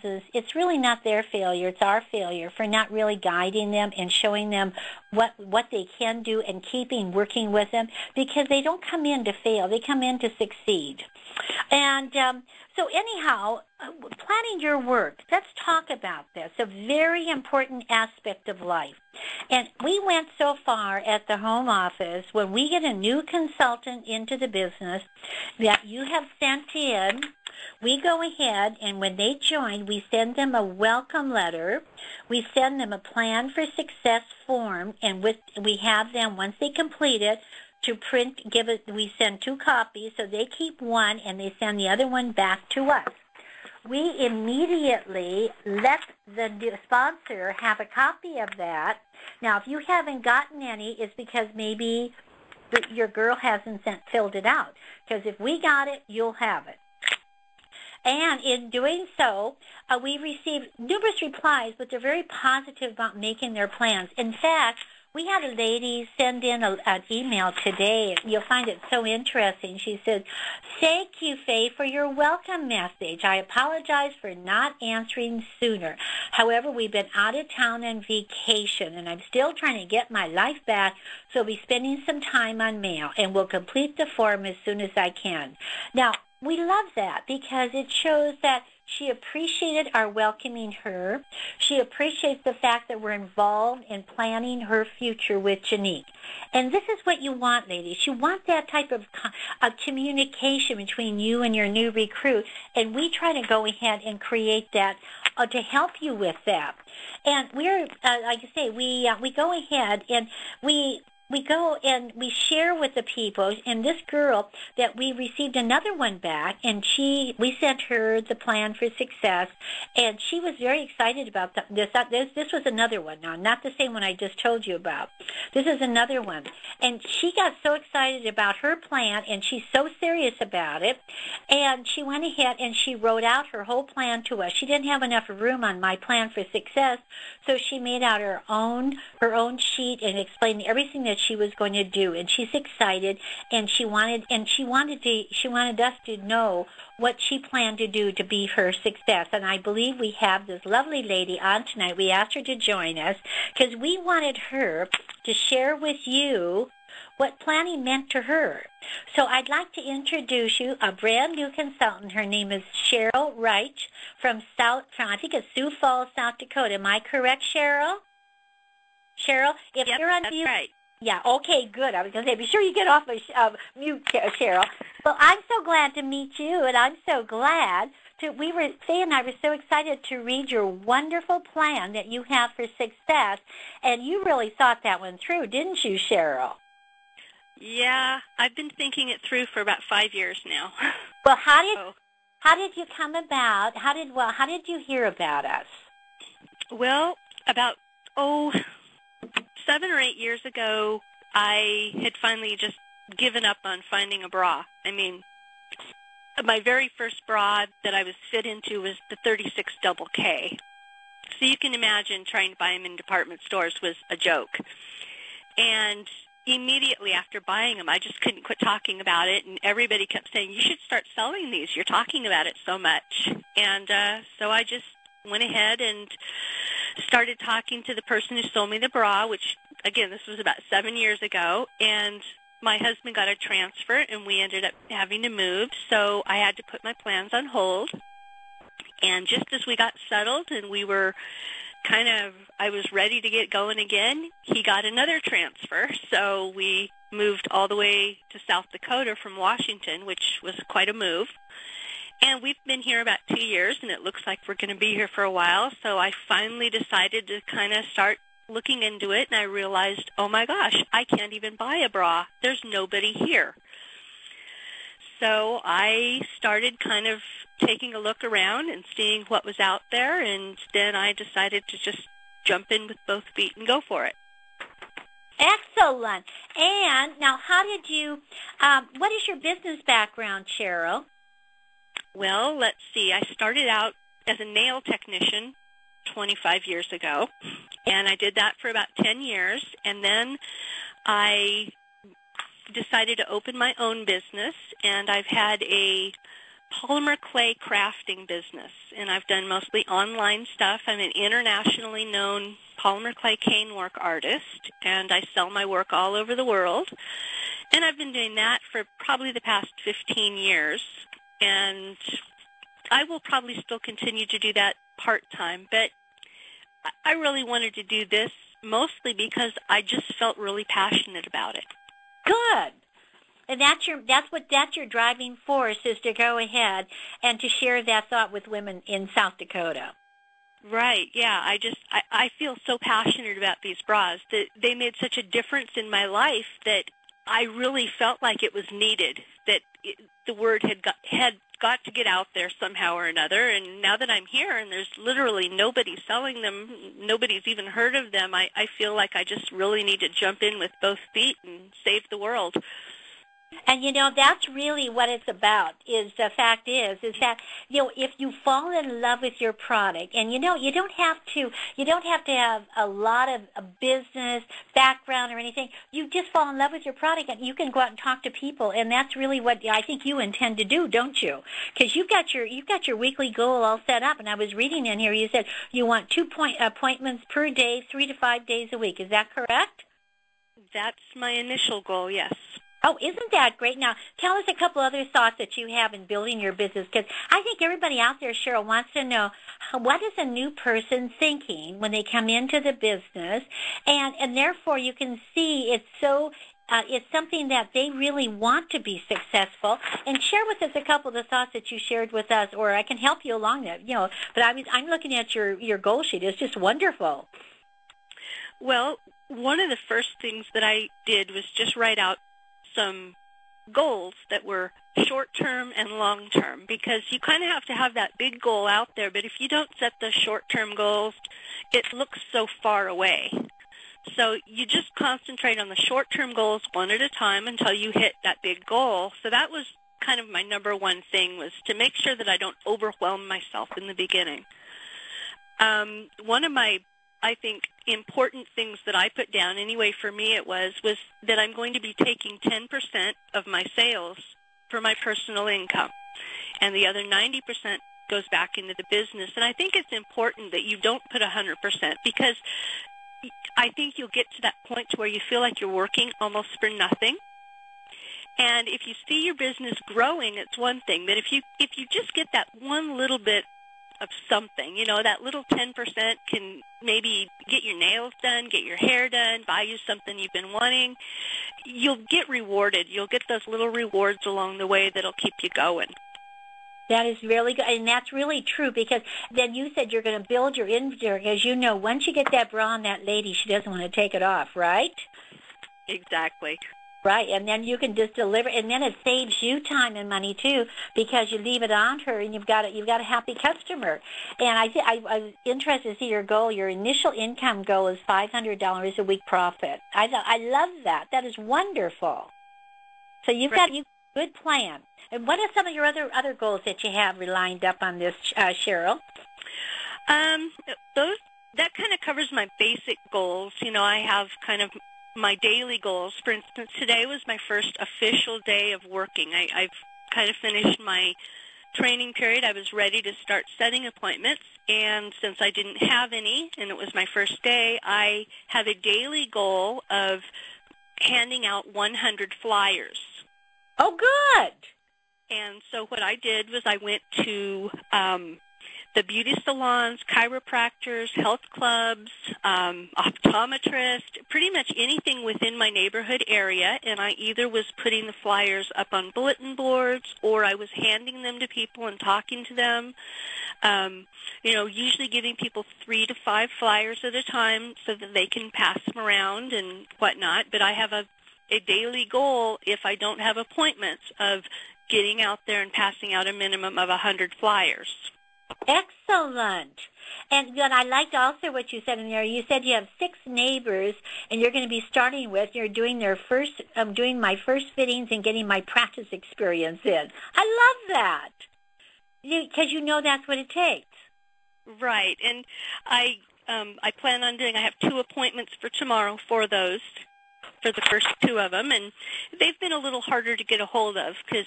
is it's really not their failure, it's our failure for not really guiding them and showing them what they can do and keeping working with them, because they don't come in to fail, they come in to succeed. And so anyhow, planning your work, let's talk about this, a very important aspect of life. And we went so far at the home office, when we get a new consultant into the business that you have sent in, we go ahead and when they join, we send them a welcome letter, we send them a plan for success form, and we have them, once they complete it, to print, we send 2 copies, so they keep one and they send the other one back to us. We immediately let the sponsor have a copy of that. Now, if you haven't gotten any, it's because maybe your girl hasn't filled it out. Because if we got it, you'll have it. And in doing so, we received numerous replies, but they're very positive about making their plans. In fact, we had a lady send in an email today. You'll find it so interesting. She said, "Thank you, Faye, for your welcome message. I apologize for not answering sooner. However, we've been out of town on vacation, and I'm still trying to get my life back, so I'll be spending some time on mail, and will complete the form as soon as I can." Now, we love that because it shows that she appreciated our welcoming her. She appreciates the fact that we're involved in planning her future with Janique. And this is what you want, ladies. You want that type of communication between you and your new recruit. And we try to go ahead and create that to help you with that. And we're, like I say, we go ahead and we go and we share with the people, and this girl that we received another one back, and we sent her the plan for success, and she was very excited about this. This was another one now, not the same one I just told you about. This is another one, and she got so excited about her plan, and she's so serious about it, and she went ahead and she wrote out her whole plan to us. She didn't have enough room on my plan for success, so she made out her own sheet and explained everything that she was going to do, and she's excited, and she wanted us to know what she planned to do to be her success. And I believe we have this lovely lady on tonight. We asked her to join us because we wanted her to share with you what planning meant to her. So I'd like to introduce you a brand new consultant. Her name is Cheryl Wright from I think it's Sioux Falls, South Dakota. Am I correct, Cheryl? Cheryl, if yep, you're on that's mute, right. Yeah, okay, good. I was going to say, be sure you get off of mute, Cheryl. Well, I'm so glad to meet you, and I'm so glad Faye and I were so excited to read your wonderful plan that you have for success, and you really thought that one through, didn't you, Cheryl? Yeah, I've been thinking it through for about 5 years now. Well, how did you come about? How did you hear about us? Well, about 7 or 8 years ago, I had finally just given up on finding a bra. I mean, my very first bra that I was fit into was the 36 double K. So you can imagine trying to buy them in department stores was a joke. And immediately after buying them, I just couldn't quit talking about it, and everybody kept saying, "You should start selling these. You're talking about it so much." And so I just went ahead and started talking to the person who sold me the bra, which, again, this was about 7 years ago, and my husband got a transfer, and we ended up having to move, so I had to put my plans on hold. And just as we got settled and we were I was ready to get going again, he got another transfer, so we moved all the way to South Dakota from Washington, which was quite a move. And we've been here about 2 years, and it looks like we're going to be here for a while. So I finally decided to kind of start looking into it, and I realized, oh my gosh, I can't even buy a bra. There's nobody here. So I started kind of taking a look around and seeing what was out there, and then I decided to just jump in with both feet and go for it. Excellent. And now how did you, what is your business background, Cheryl? Well, let's see. I started out as a nail technician 25 years ago, and I did that for about 10 years, and then I decided to open my own business, and I've had a polymer clay crafting business, and I've done mostly online stuff. I'm an internationally known polymer clay cane work artist, and I sell my work all over the world. And I've been doing that for probably the past 15 years, and I will probably still continue to do that part-time, but I really wanted to do this mostly because I just felt really passionate about it. Good. And that's your driving force, is to go ahead and to share that thought with women in South Dakota. Right, yeah. I feel so passionate about these bras that they made such a difference in my life that I really felt like it was needed, that the word had got to get out there somehow or another. And now that I'm here and there's literally nobody selling them, nobody's even heard of them, I feel like I just really need to jump in with both feet and save the world. And, that's really what it's about, is the fact is that, if you fall in love with your product, and, you don't have to have a lot of a business background or anything. You just fall in love with your product, and you can go out and talk to people, and that's really what I think you intend to do, don't you? Because you've got your weekly goal all set up, and I was reading in here, you said you want 2 appointments per day, 3 to 5 days a week. Is that correct? That's my initial goal, yes. Oh, isn't that great? Now, tell us a couple other thoughts that you have in building your business, because I think everybody out there, Cheryl, wants to know, what is a new person thinking when they come into the business, and therefore you can see it's something that they really want to be successful. And share with us a couple of the thoughts that you shared with us, or I can help you along that. But I'm looking at your goal sheet. It's just wonderful. Well, one of the first things that I did was just write out some goals that were short-term and long-term, because you kind of have to have that big goal out there, but if you don't set the short-term goals, it looks so far away. So you just concentrate on the short-term goals one at a time until you hit that big goal. So that was kind of my number one thing, was to make sure that I don't overwhelm myself in the beginning. One of my, I think, important things that I put down, anyway for me it was that I'm going to be taking 10% of my sales for my personal income, and the other 90% goes back into the business. And I think it's important that you don't put 100%, because I think you'll get to that point where you feel like you're working almost for nothing. And if you see your business growing, it's one thing, but if you just get that one little bit of something, that little 10% can maybe get your nails done, get your hair done, buy you something you've been wanting. You'll get rewarded. You'll get those little rewards along the way that'll keep you going. That is really good, and that's really true, because then you said you're going to build your inventory. As you know, once you get that bra on that lady, she doesn't want to take it off, right? Exactly. Right, and then you can just deliver, and then it saves you time and money too, because you leave it on her, and you've got a happy customer. And I was interested to see your goal. Your initial income goal is $500 a week profit. I love that. That is wonderful. So you've got a good plan. And what are some of your other goals that you have lined up on this, Cheryl? That kind of covers my basic goals. I have kind of my daily goals. For instance, today was my first official day of working. I've kind of finished my training period. I was ready to start setting appointments, and since I didn't have any, and it was my first day, I have a daily goal of handing out 100 flyers. Oh, good! And so what I did was I went to the beauty salons, chiropractors, health clubs, optometrists, pretty much anything within my neighborhood area, and I either was putting the flyers up on bulletin boards or I was handing them to people and talking to them, usually giving people 3 to 5 flyers at a time so that they can pass them around and whatnot. But I have a daily goal, if I don't have appointments, of getting out there and passing out a minimum of 100 flyers. Excellent. And I liked also what you said in there. You said you have 6 neighbors, and you're going to be starting with, you're doing doing my first fittings and getting my practice experience in. I love that. Because that's what it takes. Right. And I plan on I have 2 appointments for tomorrow for those, for the first 2 of them, and they've been a little harder to get a hold of because